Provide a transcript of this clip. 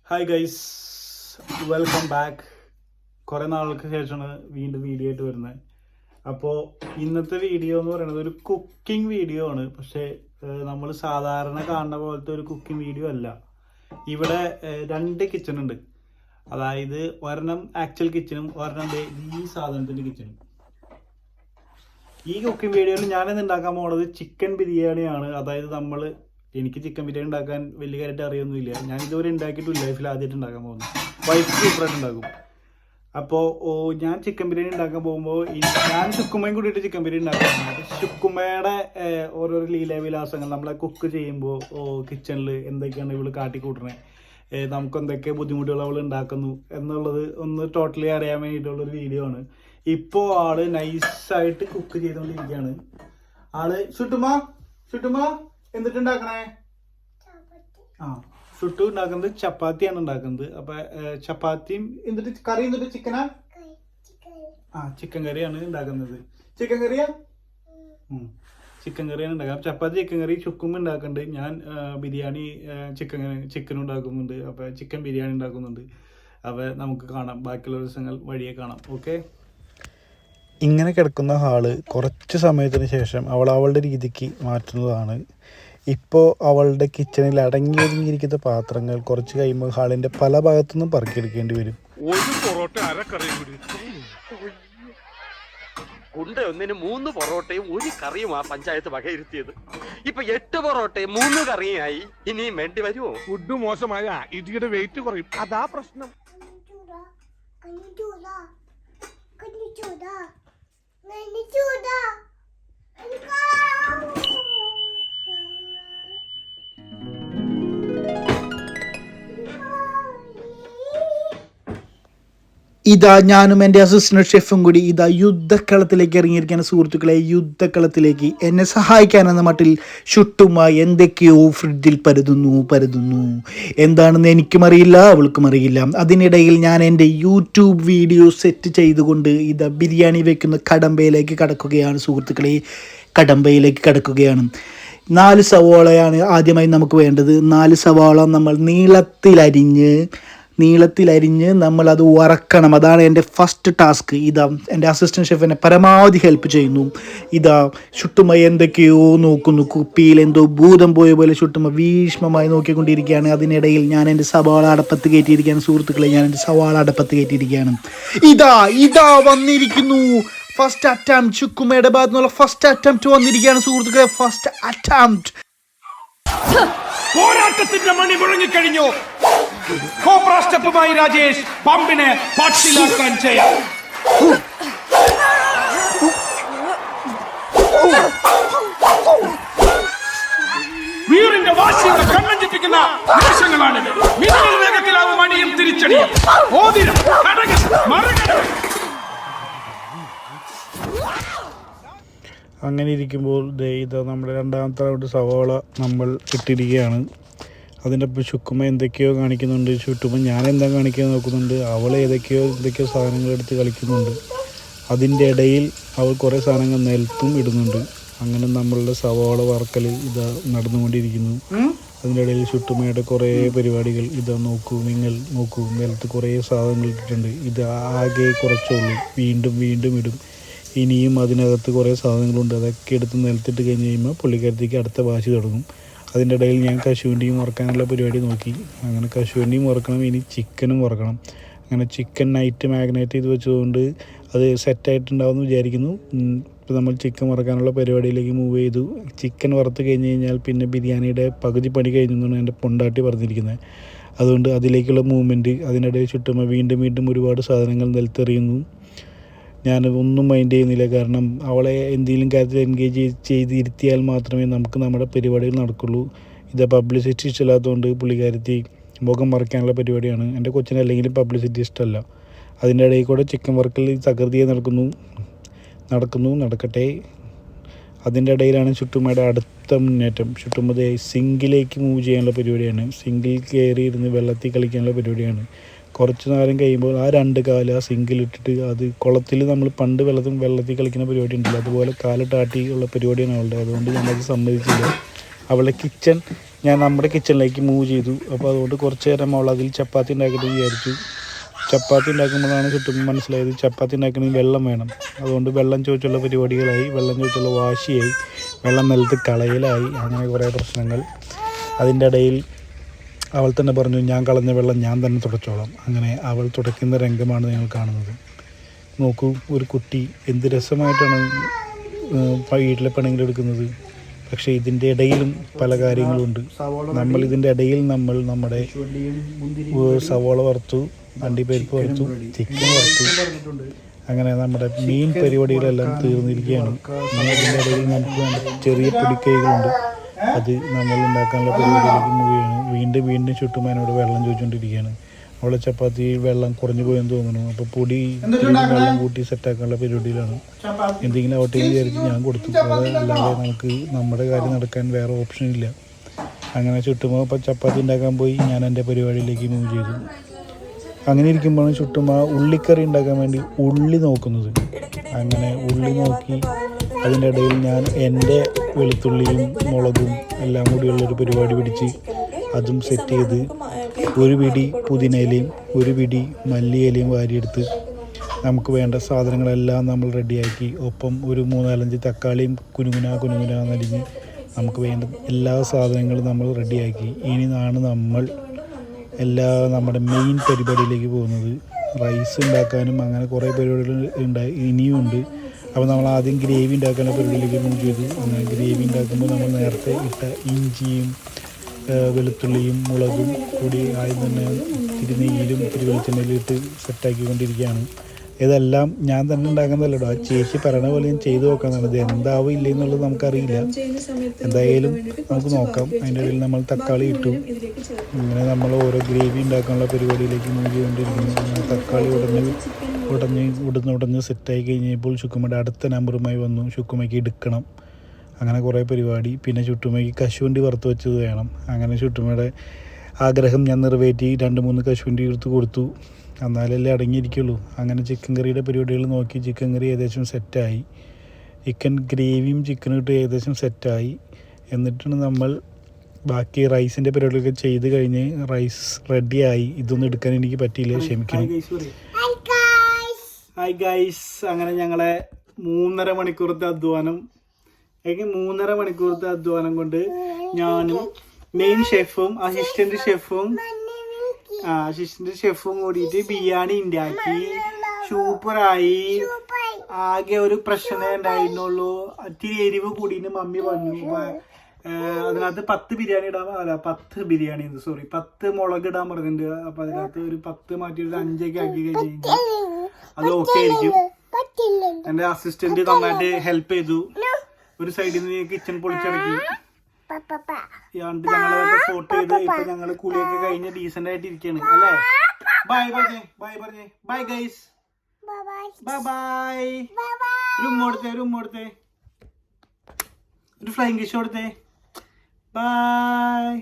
Hi guys, welcome back. കുറേ നാൾക്ക് ശേഷമാണ് വീണ്ടും വീഡിയോ ആയിട്ട് വരുന്നത്. അപ്പോൾ ഇന്നത്തെ വീഡിയോ എന്ന് പറയുന്നത് ഒരു കുക്കിംഗ് വീഡിയോ ആണ്. പക്ഷേ നമ്മൾ സാധാരണ കാണുന്ന പോലത്തെ ഒരു കുക്കിംഗ് വീഡിയോ അല്ല. ഇവിടെ രണ്ട് കിച്ചൺ ഉണ്ട്. അതായത് ഒരെണ്ണം ആക്ച്വൽ കിച്ചണും ഒരെണ്ണം ഈ സാധനത്തിൻ്റെ കിച്ചണും. ഈ കുക്കിംഗ് വീഡിയോയിൽ ഞാനിന്ന് ഉണ്ടാക്കാൻ പോകുന്നത് ചിക്കൻ ബിരിയാണിയാണ്. അതായത് എനിക്ക് ചിക്കൻ ബിരിയാണി ഉണ്ടാക്കാൻ വലിയ കാര്യമായിട്ട് അറിയൊന്നുമില്ല. ഞാൻ ഇതുവരെ ഉണ്ടാക്കിയിട്ടില്ല. ലൈഫിൽ ആദ്യമായിട്ട് ഉണ്ടാക്കാൻ പോകുന്നു. വൈഫ് സൂപ്പറായിട്ട് ഉണ്ടാക്കും. അപ്പോൾ ഞാൻ ചിക്കൻ ബിരിയാണി ഉണ്ടാക്കാൻ പോകുമ്പോൾ ഞാൻ ചുക്കുമ്മയും കൂടിയിട്ട് ചിക്കൻ ബിരിയാണി ഉണ്ടാക്കുന്നത്. ചുക്കുമ്മയുടെ ഓരോരോ ലീലാവിലാസങ്ങൾ നമ്മളെ കുക്ക് ചെയ്യുമ്പോൾ കിച്ചണിൽ എന്തൊക്കെയാണ് ഇവൾ കാട്ടിക്കൂട്ടണേ, നമുക്ക് എന്തൊക്കെ ബുദ്ധിമുട്ടുകൾ അവൾ ഉണ്ടാക്കുന്നു എന്നുള്ളത് ഒന്ന് ടോട്ടലി അറിയാൻ വേണ്ടിയിട്ടുള്ളൊരു വീഡിയോ ആണ്. ഇപ്പോൾ ആള് നൈസായിട്ട് കുക്ക് ചെയ്തുകൊണ്ടിരിക്കുകയാണ്. ആള് ചുട്ടുമ്മ എന്നിട്ടുണ്ടാക്കണേ? ചുട്ടു ഉണ്ടാക്കുന്നത് ചപ്പാത്തിയാണ് ഉണ്ടാക്കുന്നത്. അപ്പൊ ചപ്പാത്തിയും എന്നിട്ട് കറി എന്നിട്ട് ചിക്കനാ? ചിക്കൻ കറിയാണ് ഉണ്ടാക്കുന്നത്. ചിക്കൻ കറിയാണ് ഉണ്ടാക്കുക. ചപ്പാത്തി ചിക്കൻ കറി ചുക്കും ഉണ്ടാക്കുന്നുണ്ട്. ഞാൻ ബിരിയാണി ചിക്കൻ ഉണ്ടാക്കുന്നുണ്ട്. അപ്പൊ ചിക്കൻ ബിരിയാണി ഉണ്ടാക്കുന്നുണ്ട്. അപ്പൊ നമുക്ക് കാണാം, ബാക്കിയുള്ള ദിവസങ്ങൾ വഴിയെ കാണാം. ഓക്കെ. ഇങ്ങനെ കിടക്കുന്ന ഹാള് കുറച്ച് സമയത്തിന് ശേഷം അവളുടെ രീതിക്ക് മാറ്റുന്നതാണ്. ഇപ്പോൾ അവളുടെ കിച്ചണിൽ അടങ്ങി ഒതുങ്ങിയിരിക്കുന്ന പാത്രങ്ങൾ കുറച്ച് കഴിയുമ്പോൾ ഹാളിൻ്റെ പല ഭാഗത്തുനിന്നും പറക്കിയെടുക്കേണ്ടി വരും. ഒരു പൊറോട്ട ഒന്നിന് 3 പൊറോട്ടയും 1 കറിയുമാ പഞ്ചായത്ത് വകയിരുത്തിയത്. ഇപ്പൊ 8 പൊറോട്ടയും 3 കറിയായി. ഇനിയും വേണ്ടി വരുമോ? ഫുഡ് മോശമായ ഇടിയുടെ വെയിറ്റ് കുറയും. അതാ പ്രശ്നം. ഇതാ ഞാനും എൻ്റെ അസിസ്റ്റന്റ് ഷെഫും കൂടി ഇതാ യുദ്ധക്കളത്തിലേക്ക് ഇറങ്ങിയിരിക്കുകയാണ്. സുഹൃത്തുക്കളെ, യുദ്ധക്കളത്തിലേക്ക് എന്നെ സഹായിക്കാനെന്ന മട്ടിൽ ചുട്ടുമായി എന്തൊക്കെയോ ഫ്രിഡ്ജിൽ പരതുന്നു. എന്താണെന്ന് എനിക്കും അറിയില്ല, അവൾക്കും അറിയില്ല. അതിനിടയിൽ ഞാൻ എൻ്റെ യൂട്യൂബ് വീഡിയോ സെറ്റ് ചെയ്തുകൊണ്ട് ഇതാ ബിരിയാണി വെക്കുന്ന കടമ്പയിലേക്ക് കടക്കുകയാണ്. സുഹൃത്തുക്കളെ, കടമ്പയിലേക്ക് കടക്കുകയാണ്. 4 സവാളയാണ് ആദ്യമായി നമുക്ക് വേണ്ടത്. 4 സവാള നമ്മൾ നീളത്തിലരിഞ്ഞ് നമ്മളത് വറക്കണം. അതാണ് എൻ്റെ ഫസ്റ്റ് ടാസ്ക്. ഇതാ എൻ്റെ അസിസ്റ്റൻറ്റ് ഷെഫ് എന്നെ പരമാവധി ഹെൽപ്പ് ചെയ്യുന്നു. ഇതാ ചുട്ടുമ്മ എന്തൊക്കെയോ നോക്കുന്നു. കുപ്പിയിൽ എന്തോ ഭൂതം പോയ പോലെ ചുട്ടുമ്മ ഭീഷ്മമായി നോക്കിക്കൊണ്ടിരിക്കുകയാണ്. അതിനിടയിൽ ഞാൻ എൻ്റെ സവാള അടപ്പത്ത് കയറ്റിയിരിക്കുകയാണ്. സുഹൃത്തുക്കളെ, ഞാൻ എൻ്റെ സവാള അടപ്പത്ത് കയറ്റിയിരിക്കുകയാണ്. ഇതാ വന്നിരിക്കുന്നു ഫസ്റ്റ് അറ്റംപ്റ്റ്. ചുക്കുമ്മയുടെ ഭാഗത്തു നിന്നുള്ള ഫസ്റ്റ് അറ്റംപ്റ്റ് വന്നിരിക്കുകയാണ്. സുഹൃത്തുക്കളെ, ഫസ്റ്റ് അറ്റംപ്റ്റ്. പോരാട്ടത്തിന്റെ മണി മുഴങ്ങിക്കഴിഞ്ഞു. കോബ്ര സ്റ്റെപ്പുമായി രാജേഷ് പമ്പിനെ പട്ടിലാക്കാൻ ചെയ്യാം. വീറിന്റെ വാശിയുടെ കണ്ണഞ്ചിപ്പിക്കുന്ന നിമിഷങ്ങളാണിത്. മിന്നൽ വേഗത്തിലാവും മണിയും തിരിച്ചടിയും. ഓതിരം കടകം മറുകട. അങ്ങനെ ഇരിക്കുമ്പോൾ ഇതാ നമ്മുടെ രണ്ടാമത്തെ റൗണ്ട് സവാള നമ്മൾ ഇട്ടിരിക്കുകയാണ്. അതിൻ്റെ ഒപ്പം ചുക്കുമ്മ എന്തൊക്കെയോ കാണിക്കുന്നുണ്ട്. ചുട്ടുമ്പോൾ ഞാൻ എന്താ കാണിക്കാൻ നോക്കുന്നുണ്ട്. അവൾ എന്തൊക്കെയോ സാധനങ്ങൾ എടുത്ത് കളിക്കുന്നുണ്ട്. അതിൻ്റെ ഇടയിൽ അവൾ കുറേ സാധനങ്ങൾ നിലത്തും ഇടുന്നുണ്ട്. അങ്ങനെ നമ്മളുടെ സവാള വറക്കൽ ഇതാ നടന്നുകൊണ്ടിരിക്കുന്നു. അതിൻ്റെ ഇടയിൽ ചുട്ടുമ്മയുടെ കുറേ പരിപാടികൾ. ഇതാ നോക്കൂ, നിലത്ത് കുറേ സാധനങ്ങൾ ഇട്ടിട്ടുണ്ട്. ഇത് ആകെ കുറച്ചുള്ളൂ. വീണ്ടും ഇടും. ഇനിയും അതിനകത്ത് കുറേ സാധനങ്ങളുണ്ട്. അതൊക്കെ എടുത്ത് നിലത്തിട്ട് കഴിഞ്ഞ് കഴിയുമ്പോൾ പുള്ളിക്കാരത്തേക്ക് അടുത്ത വാശി തുടങ്ങും. അതിൻ്റെ ഇടയിൽ ഞാൻ കശുവണ്ടിയും വറക്കാനുള്ള പരിപാടി നോക്കി. അങ്ങനെ കശുവണ്ടിയും വറക്കണം, ഇനി ചിക്കനും വറക്കണം. അങ്ങനെ ചിക്കൻ നൈറ്റ് മാഗ്നേറ്റ് ചെയ്ത് വെച്ചതുകൊണ്ട് അത് സെറ്റായിട്ടുണ്ടാവുമെന്ന് വിചാരിക്കുന്നു. ഇപ്പോൾ നമ്മൾ ചിക്കൻ വറക്കാനുള്ള പരിപാടിയിലേക്ക് മൂവ് ചെയ്തു. ചിക്കൻ വറുത്ത് കഴിഞ്ഞ് കഴിഞ്ഞാൽ പിന്നെ ബിരിയാണിയുടെ പകുതി പണി കഴിഞ്ഞെന്നാണ് എൻ്റെ പൊണ്ടാട്ടി പറഞ്ഞിരിക്കുന്നത്. അതുകൊണ്ട് അതിലേക്കുള്ള മൂവ്മെൻറ്റ്. അതിനിടയിൽ ചുറ്റുമ്പോൾ വീണ്ടും ഒരുപാട് സാധനങ്ങൾ നിലത്തെറിയുന്നു. ഞാൻ ഒന്നും മൈൻഡ് ചെയ്യുന്നില്ല. കാരണം അവളെ എന്തെങ്കിലും കാര്യത്തിൽ എൻഗേജ് ചെയ്തിരുത്തിയാൽ മാത്രമേ നമുക്ക് നമ്മുടെ പരിപാടികൾ നടക്കുള്ളൂ. ഇത് പബ്ലിസിറ്റി ഇഷ്ടമില്ലാത്തതുകൊണ്ട് പുള്ളിക്കാരത്തി മുഖം മറയ്ക്കാനുള്ള പരിപാടിയാണ്. എൻ്റെ കൊച്ചിന് അല്ലെങ്കിലും പബ്ലിസിറ്റി ഇഷ്ടമല്ല. അതിൻ്റെ ഇടയിൽ കൂടെ ചിക്കൻ വറുക്കൽ തകൃതിയായി നടക്കട്ടെ. അതിൻ്റെ ഇടയിലാണ് ചുട്ടുമ്മയുടെ അടുത്ത മുന്നേറ്റം. ചുട്ടുമ്മ സിങ്കിലേക്ക് മൂവ് ചെയ്യാനുള്ള പരിപാടിയാണ്. സിങ്കിൽ കയറിയിരുന്ന് വെള്ളത്തിൽ കളിക്കാനുള്ള പരിപാടിയാണ്. കുറച്ച് നേരം കഴിയുമ്പോൾ ആ 2 കാല് ആ സിങ്കിലിട്ടിട്ട് അത് കുളത്തിൽ നമ്മൾ പണ്ട് വെള്ളത്തിൽ കളിക്കുന്ന പരിപാടി ഉണ്ടല്ലോ, അതുപോലെ കാലിട്ടാട്ടി ഉള്ള പരിപാടിയാണ് അവളുടെ. അതുകൊണ്ട് ഞാനത് സമ്മതിച്ചില്ല. അവളുടെ കിച്ചൺ ഞാൻ നമ്മുടെ കിച്ചണിലേക്ക് മൂവ് ചെയ്തു. അപ്പോൾ അതുകൊണ്ട് കുറച്ച് നേരം അവൾ അതിൽ ചപ്പാത്തി ഉണ്ടാക്കിയിട്ട് വിചാരിച്ചു. ചപ്പാത്തി ഉണ്ടാക്കുമ്പോഴാണ് ചുറ്റും മനസ്സിലായത് ചപ്പാത്തി ഉണ്ടാക്കണമെങ്കിൽ വെള്ളം വേണം. അതുകൊണ്ട് വെള്ളം ചോദിച്ചുള്ള പരിപാടികളായി, വെള്ളം ചോദിച്ചുള്ള വാശിയായി, വെള്ളം നിലത്ത് കളയലായി, അങ്ങനെ കുറേ പ്രശ്നങ്ങൾ. അതിൻ്റെ ഇടയിൽ അവൾ തന്നെ പറഞ്ഞു, ഞാൻ കളഞ്ഞ വെള്ളം ഞാൻ തന്നെ തുടച്ചോളാം. അങ്ങനെ അവൾ തുടയ്ക്കുന്ന രംഗമാണ് നിങ്ങൾ കാണുന്നത്. നോക്കൂ, ഒരു കുട്ടി എന്ത് രസമായിട്ടാണ് വീട്ടിലെ പണികൾ എടുക്കുന്നത്. പക്ഷേ ഇതിൻ്റെ ഇടയിലും പല കാര്യങ്ങളുണ്ട്. ഇതിൻ്റെ ഇടയിൽ നമ്മുടെ സവോള വറുത്തു, അണ്ടിപ്പരിപ്പ് വറുത്തു, ചിക്കൻ വറുത്തു, അങ്ങനെ നമ്മുടെ മെയിൻ പരിപാടികളെല്ലാം തീർന്നിരിക്കുകയാണ്. അതിൻ്റെ ഇടയിൽ നമുക്ക് വേണ്ട ചെറിയ പൊടിക്കൈകളുണ്ട്, അത് നമ്മൾ ഉണ്ടാക്കാനുള്ള പരിപാടിയിലേക്ക് മൂവുകയാണ്. വീണ്ടും ചുറ്റുമാനോട് വെള്ളം ചോദിച്ചുകൊണ്ടിരിക്കുകയാണ്. അവളെ ചപ്പാത്തി വെള്ളം കുറഞ്ഞു പോയെന്ന് തോന്നുന്നു. അപ്പോൾ പൊടി വെള്ളം കൂട്ടി സെറ്റാക്കാനുള്ള പരിപാടിയിലാണ്. എന്തെങ്കിലും ആവട്ടെ വിചാരിച്ച് ഞാൻ കൊടുത്തു. അതല്ലാതെ നമുക്ക് നമ്മുടെ കാര്യം നടക്കാൻ വേറെ ഓപ്ഷൻ ഇല്ല. അങ്ങനെ ചുട്ടുമ ഇപ്പോൾ ചപ്പാത്തി ഉണ്ടാക്കാൻ പോയി, ഞാൻ എൻ്റെ പരിപാടിയിലേക്ക് മൂവ് ചെയ്തു. അങ്ങനെ ഇരിക്കുമ്പോഴാണ് ചുട്ടുമ ഉള്ളിക്കറി ഉണ്ടാക്കാൻ വേണ്ടി ഉള്ളി നോക്കുന്നത്. അങ്ങനെ ഉള്ളി നോക്കി അതിൻ്റെ ഇടയിൽ ഞാൻ എൻ്റെ വെളുത്തുള്ളിയും മുളകും എല്ലാം കൂടിയുള്ളൊരു പരിപാടി പിടിച്ച് അതും സെറ്റ് ചെയ്ത് ഒരു പിടി പുതിനയിലയും ഒരു പിടി മല്ലിയിലയും വാരിയെടുത്ത് നമുക്ക് വേണ്ട സാധനങ്ങളെല്ലാം നമ്മൾ റെഡിയാക്കി. ഒപ്പം ഒരു 3-4 തക്കാളിയും കുനുകുന നരിഞ്ഞ് നമുക്ക് വേണ്ട എല്ലാ സാധനങ്ങളും നമ്മൾ റെഡിയാക്കി. ഇനിയാണ് നമ്മൾ നമ്മുടെ മെയിൻ പരിപാടിയിലേക്ക് പോകുന്നത്. റൈസ് ഉണ്ടാക്കാനും അങ്ങനെ കുറേ പരിപാടികൾ ഇനിയും ഉണ്ട്. അപ്പോൾ നമ്മൾ ആദ്യം ഗ്രേവി ഉണ്ടാക്കാനുള്ള പരിപാടിയിലേക്ക് മൂവ് ചെയ്തു. അങ്ങനെ ഗ്രേവി ഉണ്ടാക്കുമ്പോൾ നമ്മൾ നേരത്തെ ഇട്ട ഇഞ്ചിയും വെളുത്തുള്ളിയും മുളകും കൂടി ആദ്യം തന്നെ ഇത്തിരി നെയ്യിലും ഇത്തിരി വെളിച്ചെണ്ണയിലും ഇട്ട് സെറ്റാക്കിക്കൊണ്ടിരിക്കുകയാണ്. ഇതെല്ലാം ഞാൻ തന്നെ ഉണ്ടാക്കുന്നതല്ലല്ലോ, ആ ചേച്ചി പറയണ പോലെ ഞാൻ ചെയ്തു നോക്കാമെന്നാണ്. ഇത് എന്താവും ഇല്ല എന്നുള്ളത് നമുക്കറിയില്ല. എന്തായാലും നമുക്ക് നോക്കാം. അതിൻ്റെ ഇടയിൽ നമ്മൾ തക്കാളി ഇട്ടു. ഇങ്ങനെ നമ്മൾ ഓരോ ഗ്രേവി ഉണ്ടാക്കാനുള്ള പരിപാടിയിലേക്ക് മൂവ് ചെയ്തുകൊണ്ടിരിക്കുന്നു. അങ്ങനെ തക്കാളി ഉടഞ്ഞ് സെറ്റായി കഴിഞ്ഞപ്പോൾ ശുക്കുമയുടെ അടുത്ത നമ്പറുമായി വന്നു. ശുക്കുമയ്ക്ക് എടുക്കണം, അങ്ങനെ കുറേ പരിപാടി. പിന്നെ ചുട്ടുമയ്ക്ക് കശുവണ്ടി വറുത്ത് വെച്ചത് വേണം. അങ്ങനെ ചുട്ടുമയുടെ ആഗ്രഹം ഞാൻ നിറവേറ്റി. 2-3 കശുവണ്ടി എടുത്ത് കൊടുത്തു, എന്നാലല്ലേ അടങ്ങിയിരിക്കുള്ളൂ. അങ്ങനെ ചിക്കൻ കറിയുടെ പരിപാടികൾ നോക്കി. ചിക്കൻ കറി ഏകദേശം സെറ്റായി. ചിക്കൻ ഗ്രേവിയും ചിക്കനും ഇട്ട് ഏകദേശം സെറ്റായി. എന്നിട്ടാണ് നമ്മൾ ബാക്കി റൈസിൻ്റെ പരിപാടികളൊക്കെ ചെയ്ത് കഴിഞ്ഞ് റൈസ് റെഡിയായി. ഇതൊന്നും എടുക്കാൻ എനിക്ക് പറ്റിയില്ല, ക്ഷമിക്കണം. ഹായ് ഗൈസ്, അങ്ങനെ ഞങ്ങളെ 3.5 മണിക്കൂറത്തെ അധ്വാനം 3.5 മണിക്കൂറത്തെ അധ്വാനം കൊണ്ട് ഞാനും മെയിൻ ഷെഫും അസിസ്റ്റന്റ് ഷെഫും കൂടിയിട്ട് ബിരിയാണി ഉണ്ടാക്കി. സൂപ്പറായി. ആകെ ഒരു പ്രശ്നമേ ഉണ്ടായിരുന്നുള്ളൂ, ഇത്തിരി എരിവ് കൂടിയിട്ട് മമ്മി പറഞ്ഞു. അതിനകത്ത് 10 മുളക് ഇടാൻ പറഞ്ഞിട്ടുണ്ട്. അപ്പൊ അതിനകത്ത് ഒരു 10 മാറ്റിയിട്ട് 5 ആക്കി കഴിഞ്ഞാൽ അത് ഓക്കെ ആയിരിക്കും. എന്റെ അസിസ്റ്റന്റ് നന്നായിട്ട് ഹെൽപ്പ് ചെയ്തു. ഒരു സൈഡിൽ നിന്ന് കിച്ചൺ പൊളിച്ചടക്കി. ഞങ്ങളൊക്കെ ഫോട്ടോ ചെയ്ത് ഇപ്പൊ ഞങ്ങള് കുളിയൊക്കെ കഴിഞ്ഞ് ഡീസന്റ് ആയിട്ട് ഇരിക്കാണ് അല്ലേ. Bye guys, bye. ഒരു ഫ്ലൈങ് കിസ് കൊടുത്തേ. ബൈ.